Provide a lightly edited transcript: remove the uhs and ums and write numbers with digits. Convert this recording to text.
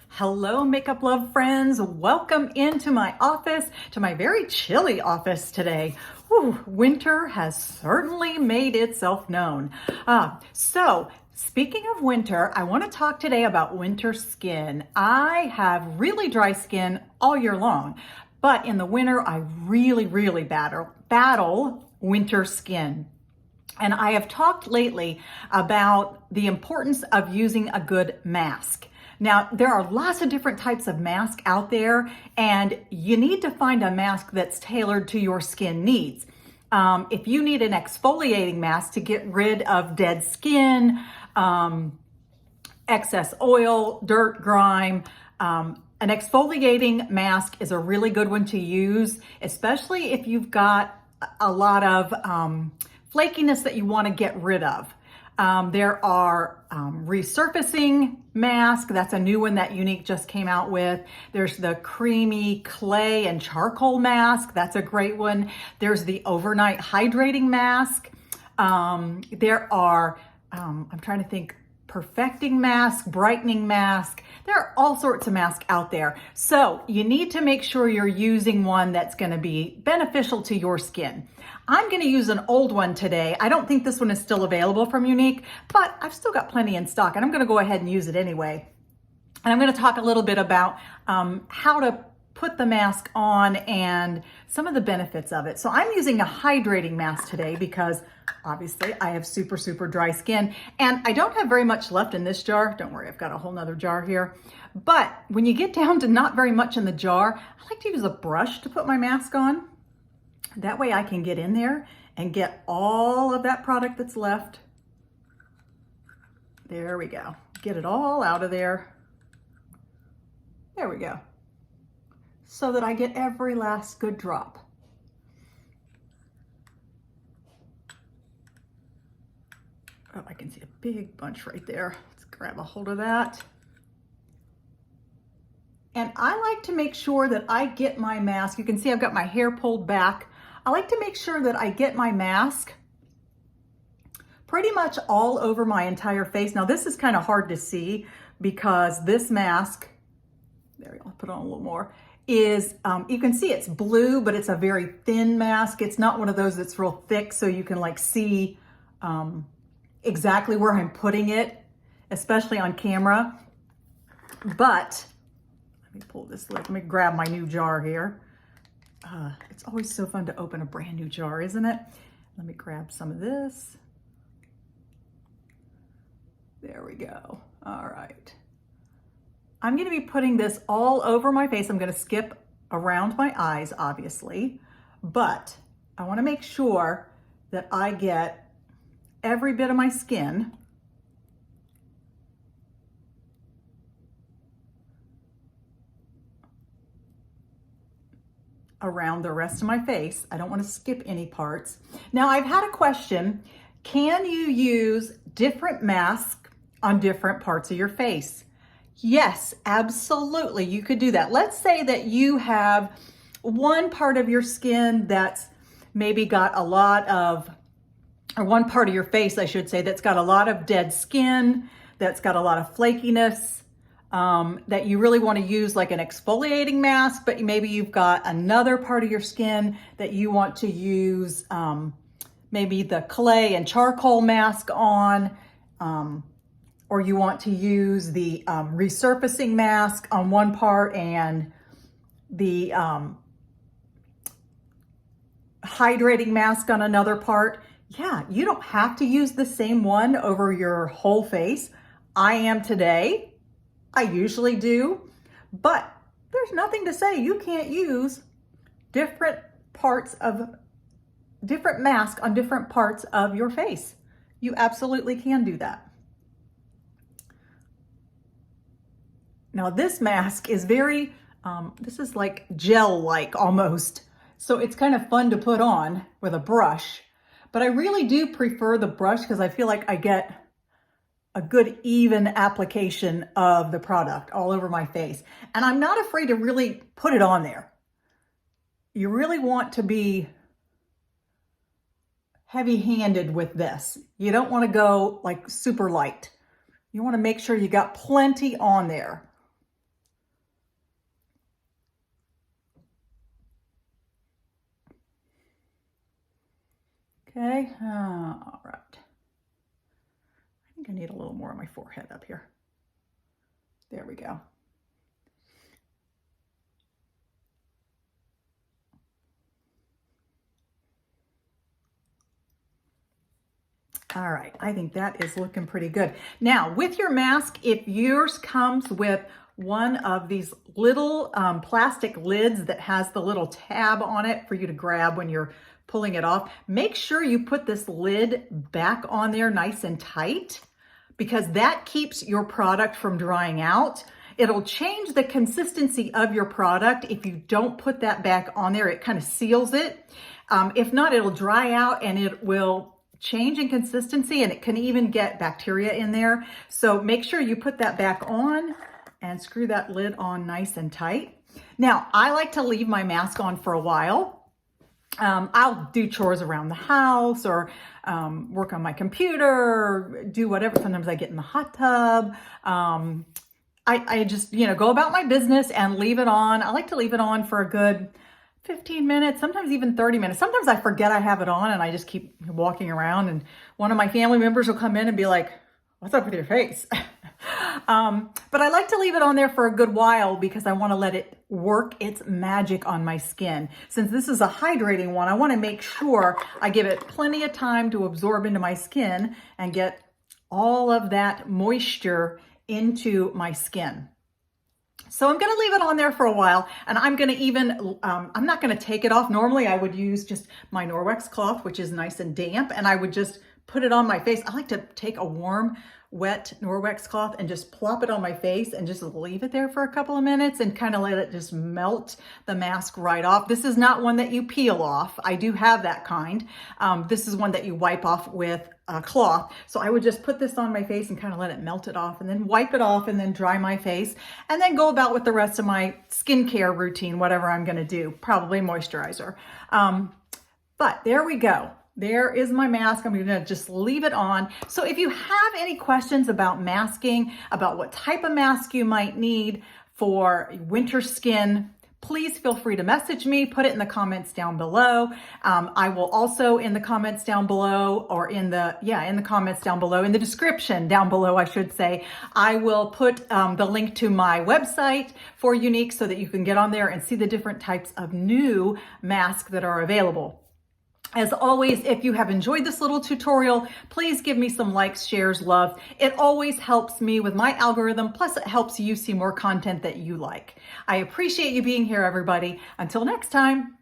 Hello, Makeup Love friends. Welcome into my office, to my very chilly office today. Whew, winter has certainly made itself known. So speaking of winter, I want to talk today about winter skin. I have really dry skin all year long, but in the winter, I really battle winter skin. And I have talked lately about the importance of using a good mask. Now, there are lots of different types of masks out there, and you need to find a mask that's tailored to your skin needs. If you need an exfoliating mask to get rid of dead skin, excess oil, dirt, grime, an exfoliating mask is a really good one to use, especially if you've got a lot of flakiness that you want to get rid of. There are resurfacing mask. That's a new one that Younique just came out with. There's the creamy clay and charcoal mask. That's a great one. There's the overnight hydrating mask. There are, I'm trying to think, perfecting mask, brightening mask. There are all sorts of masks out there. So you need to make sure you're using one that's going to be beneficial to your skin. I'm going to use an old one today. I don't think this one is still available from Younique, but I've still got plenty in stock and I'm going to go ahead and use it anyway. And I'm going to talk a little bit about how to put the mask on and some of the benefits of it. So I'm using a hydrating mask today because obviously I have super dry skin and I don't have very much left in this jar. Don't worry, I've got a whole nother jar here. But when you get down to not very much in the jar, I like to use a brush to put my mask on. That way I can get in there and get all of that product that's left. There we go. Get it all out of there. There we go. So that I get every last good drop. Oh, I can see a big bunch right there. Let's grab a hold of that. And I like to make sure that I get my mask. You can see I've got my hair pulled back. I like to make sure that I get my mask pretty much all over my entire face. Now this is kind of hard to see because this mask, there we go, I'll put on a little more, is, you can see it's blue, but it's a very thin mask. It's not one of those that's real thick so you can like see exactly where I'm putting it, especially on camera. But let me pull this, let me grab my new jar here. It's always so fun to open a brand new jar, isn't it? Let me grab some of this. There we go. All right. I'm going to be putting this all over my face. I'm going to skip around my eyes, obviously, but I want to make sure that I get every bit of my skin around the rest of my face. I don't want to skip any parts. Now, I've had a question. Can you use different masks on different parts of your face? Yes, absolutely. You could do that. Let's say that you have one part of your skin that's maybe got a lot of, or one part of your face, I should say, that's got a lot of dead skin, that's got a lot of flakiness, that you really want to use like an exfoliating mask, but maybe you've got another part of your skin that you want to use maybe the clay and charcoal mask on, or you want to use the resurfacing mask on one part and the hydrating mask on another part. Yeah, you don't have to use the same one over your whole face. I am today. I usually do, but there's nothing to say you can't use different masks on different parts of your face. You absolutely can do that. Now this mask is very, this is like gel-like almost. So it's kind of fun to put on with a brush, but I really do prefer the brush because I feel like I get a good even application of the product all over my face. And I'm not afraid to really put it on there. You really want to be heavy-handed with this. You don't want to go like super light. You want to make sure you got plenty on there. Okay, all right. I think I need a little more on my forehead up here. There we go. All right, I think that is looking pretty good. Now, with your mask, if yours comes with one of these little plastic lids that has the little tab on it for you to grab when you're pulling it off, make sure you put this lid back on there nice and tight, because that keeps your product from drying out. It'll change the consistency of your product if you don't put that back on there. It kind of seals it. If not, it'll dry out and it will change in consistency, and it can even get bacteria in there. So make sure you put that back on and screw that lid on nice and tight. Now, I like to leave my mask on for a while. I'll do chores around the house or work on my computer, do whatever. Sometimes I get in the hot tub. I just, go about my business and leave it on. I like to leave it on for a good 15 minutes, sometimes even 30 minutes. Sometimes I forget I have it on and I just keep walking around, and one of my family members will come in and be like, "What's up with your face?" But I like to leave it on there for a good while because I want to let it work its magic on my skin. Since this is a hydrating one, I want to make sure I give it plenty of time to absorb into my skin and get all of that moisture into my skin. So I'm going to leave it on there for a while, and I'm going to even, I'm not going to take it off. Normally I would use just my Norwex cloth, which is nice and damp, and I would just put it on my face. I like to take a warm, wet Norwex cloth and just plop it on my face and just leave it there for a couple of minutes and kind of let it just melt the mask right off. This is not one that you peel off. I do have that kind. This is one that you wipe off with a cloth. So I would just put this on my face and kind of let it melt it off, and then wipe it off, and then dry my face, and then go about with the rest of my skincare routine, whatever I'm going to do, probably moisturizer. But there we go. There is my mask. I'm going to just leave it on. So if you have any questions about masking, about what type of mask you might need for winter skin, please feel free to message me, put it in the comments down below. I will also in the comments down below, or in the comments down below, in the description down below, I should say, I will put the link to my website for Younique so that you can get on there and see the different types of new masks that are available. As always, if you have enjoyed this little tutorial, please give me some likes, shares, love. It always helps me with my algorithm, plus it helps you see more content that you like. I appreciate you being here, everybody. Until next time.